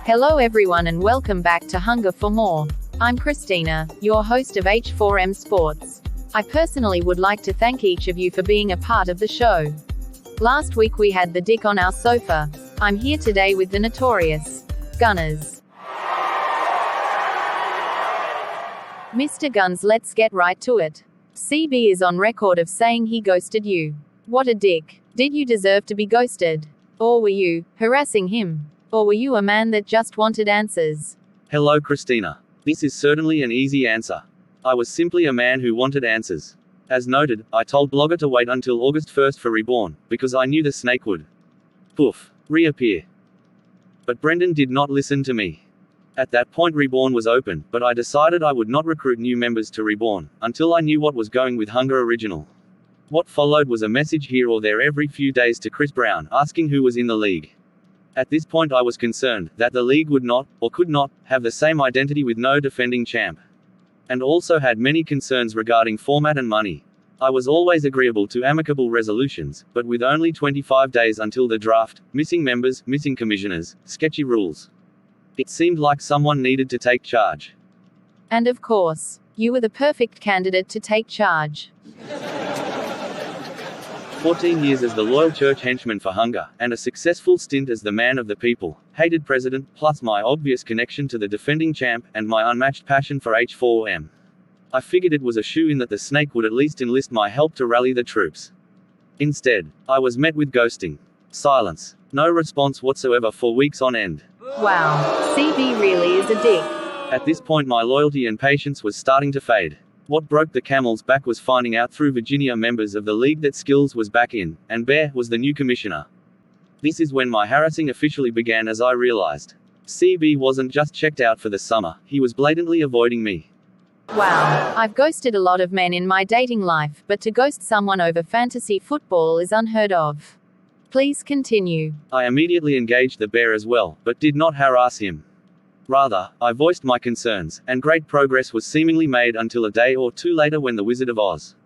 Hello everyone and welcome back to Hunger for More. I'm Christina, your host of H4M Sports. I personally would like to thank each of you for being a part of the show. Last week we had the Dick on our sofa. I'm here today with the Notorious Gunnerz. Mr. Gunnerz, let's get right to it. CB is on record of saying he ghosted you. What a dick. Did you deserve to be ghosted? Or were you harassing him? Or were you a man that just wanted answers? Hello Christina. This is certainly an easy answer. I was simply a man who wanted answers. As noted, I told Blogger to wait until August 1st for Reborn, because I knew the snake would poof, reappear. But Brendan did not listen to me. At that point Reborn was open, but I decided I would not recruit new members to Reborn, until I knew what was going with Hunger Original. What followed was a message here or there every few days to Chris Brown, asking who was in the league. At this point I was concerned that the league would not, or could not, have the same identity with no defending champ. And also had many concerns regarding format and money. I was always agreeable to amicable resolutions, but with only 25 days until the draft, missing members, missing commissioners, sketchy rules. It seemed like someone needed to take charge. And of course, you were the perfect candidate to take charge. 14 years as the loyal church henchman for Hunger, and a successful stint as the man of the people, hated president, plus my obvious connection to the defending champ, and my unmatched passion for H4M. I figured it was a shoo-in that the snake would at least enlist my help to rally the troops. Instead, I was met with ghosting. Silence. No response whatsoever for weeks on end. Wow, CB really is a dick. At this point my loyalty and patience was starting to fade. What broke the camel's back was finding out through Virginia members of the league that Skills was back in, and Bear was the new commissioner. This is when my harassing officially began, as I realized. CB wasn't just checked out for the summer, he was blatantly avoiding me. Wow, I've ghosted a lot of men in my dating life, but to ghost someone over fantasy football is unheard of. Please continue. I immediately engaged the Bear as well, but did not harass him. Rather, I voiced my concerns, and great progress was seemingly made until a day or two later when the Wizard of Oz,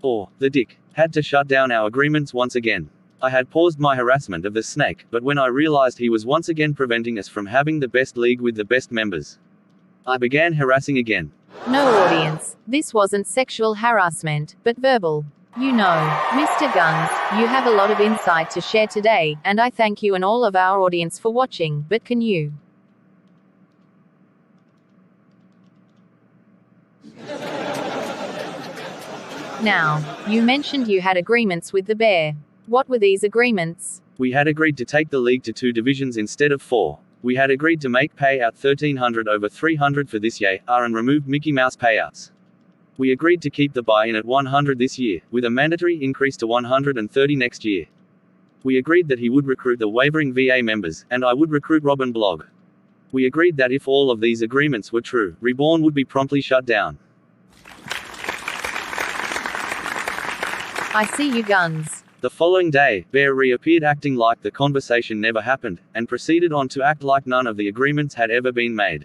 or the Dick, had to shut down our agreements once again. I had paused my harassment of the snake, but when I realized he was once again preventing us from having the best league with the best members, I began harassing again. No audience, this wasn't sexual harassment, but verbal. You know, Mr. Gunnerz, you have a lot of insight to share today, and I thank you and all of our audience for watching, but can you Now, you mentioned you had agreements with the Bear. What were these agreements? We had agreed to take the league to 2 divisions instead of 4. We had agreed to make payout $1,300 over $300 for this year, and remove Mickey Mouse payouts. We agreed to keep the buy-in at $100 this year, with a mandatory increase to $130 next year. We agreed that he would recruit the wavering VA members, and I would recruit Robin Blog. We agreed that if all of these agreements were true, Reborn would be promptly shut down. I see you, Gunnerz. The following day, Bear reappeared acting like the conversation never happened, and proceeded on to act like none of the agreements had ever been made.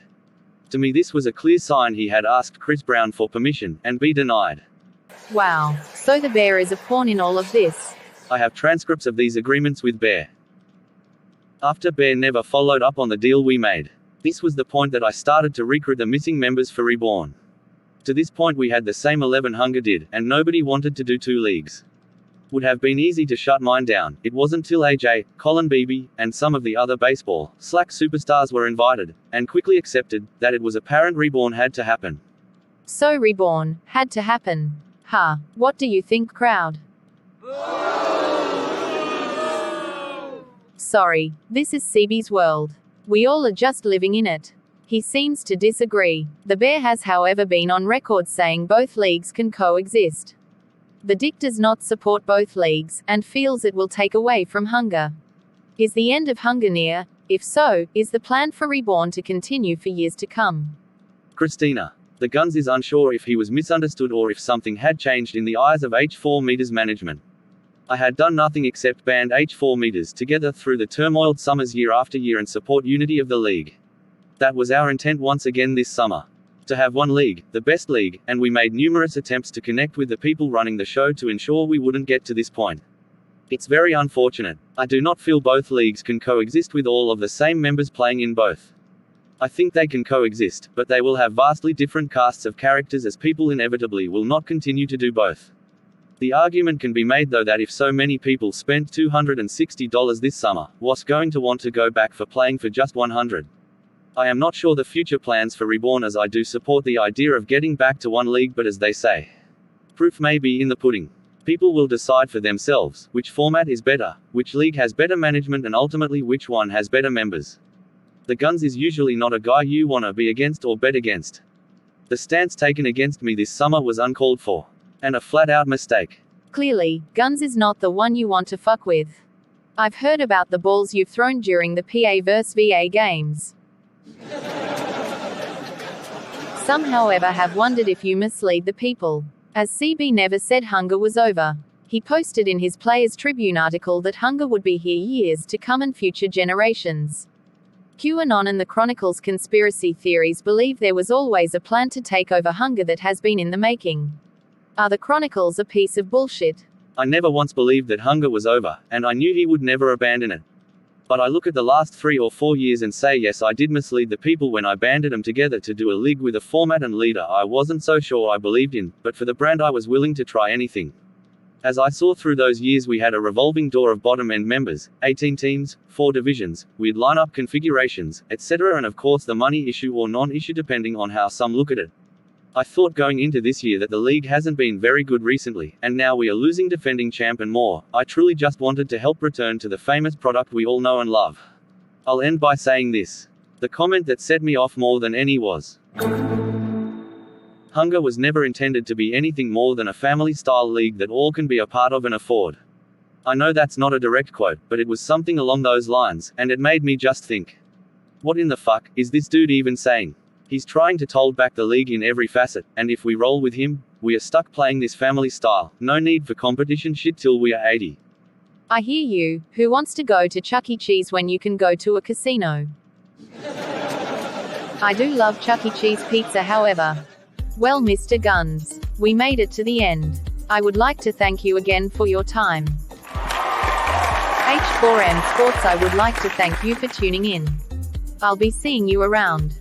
To me this was a clear sign he had asked Chris Brown for permission, and be denied. Wow, so the Bear is a pawn in all of this. I have transcripts of these agreements with Bear. After Bear never followed up on the deal we made. This was the point that I started to recruit the missing members for Reborn. To this point we had the same 11 Hunger did, and nobody wanted to do 2 leagues. Would have been easy to shut mine down. It wasn't till AJ, Colin Beebe, and some of the other baseball slack superstars were invited, and quickly accepted, that it was apparent Reborn had to happen. So Reborn had to happen. Huh, what do you think, crowd? Sorry, this is CB's world. We all are just living in it. He seems to disagree. The Bear has however been on record saying both leagues can coexist. The Dick does not support both leagues, and feels it will take away from Hunger. Is the end of Hunger near? If so, is the plan for Reborn to continue for years to come? Christina. The Gunnerz is unsure if he was misunderstood or if something had changed in the eyes of H4M's management. I had done nothing except band H4M together through the turmoiled summers year after year and support unity of the league. That was our intent once again this summer. To have one league, the best league, and we made numerous attempts to connect with the people running the show to ensure we wouldn't get to this point. It's very unfortunate. I do not feel both leagues can coexist with all of the same members playing in both. I think they can coexist, but they will have vastly different casts of characters as people inevitably will not continue to do both. The argument can be made though that if so many people spent $260 this summer, what's going to want to go back for playing for just $100? I am not sure the future plans for Reborn, as I do support the idea of getting back to one league, but as they say, proof may be in the pudding. People will decide for themselves which format is better, which league has better management, and ultimately which one has better members. The Gunnerz is usually not a guy you wanna be against or bet against. The stance taken against me this summer was uncalled for. And a flat-out mistake. Clearly, Gunnerz is not the one you want to fuck with. I've heard about the balls you've thrown during the PA vs VA games. Some however have wondered if you mislead the people. As CB never said hunger was over. He posted in his Players Tribune article that hunger would be here years to come and future generations. QAnon and the Chronicles conspiracy theories believe there was always a plan to take over hunger that has been in the making. Are the Chronicles a piece of bullshit? I never once believed that hunger was over, and I knew he would never abandon it. But I look at the last 3 or 4 years and say yes, I did mislead the people when I banded them together to do a league with a format and leader I wasn't so sure I believed in, but for the brand I was willing to try anything. As I saw through those years, we had a revolving door of bottom-end members, 18 teams, 4 divisions, weird lineup configurations, etc., and of course the money issue or non-issue depending on how some look at it. I thought going into this year that the league hasn't been very good recently, and now we are losing defending champ and more. I truly just wanted to help return to the famous product we all know and love. I'll end by saying this. The comment that set me off more than any was, hunger was never intended to be anything more than a family-style league that all can be a part of and afford. I know that's not a direct quote, but it was something along those lines, and it made me just think. What in the fuck is this dude even saying? He's trying to hold back the league in every facet, and if we roll with him, we are stuck playing this family style. No need for competition shit till we are 80. I hear you. Who wants to go to Chuck E. Cheese when you can go to a casino? I do love Chuck E. Cheese pizza, however. Well, Mr. Gunnerz, we made it to the end. I would like to thank you again for your time. H4M Sports, I would like to thank you for tuning in. I'll be seeing you around.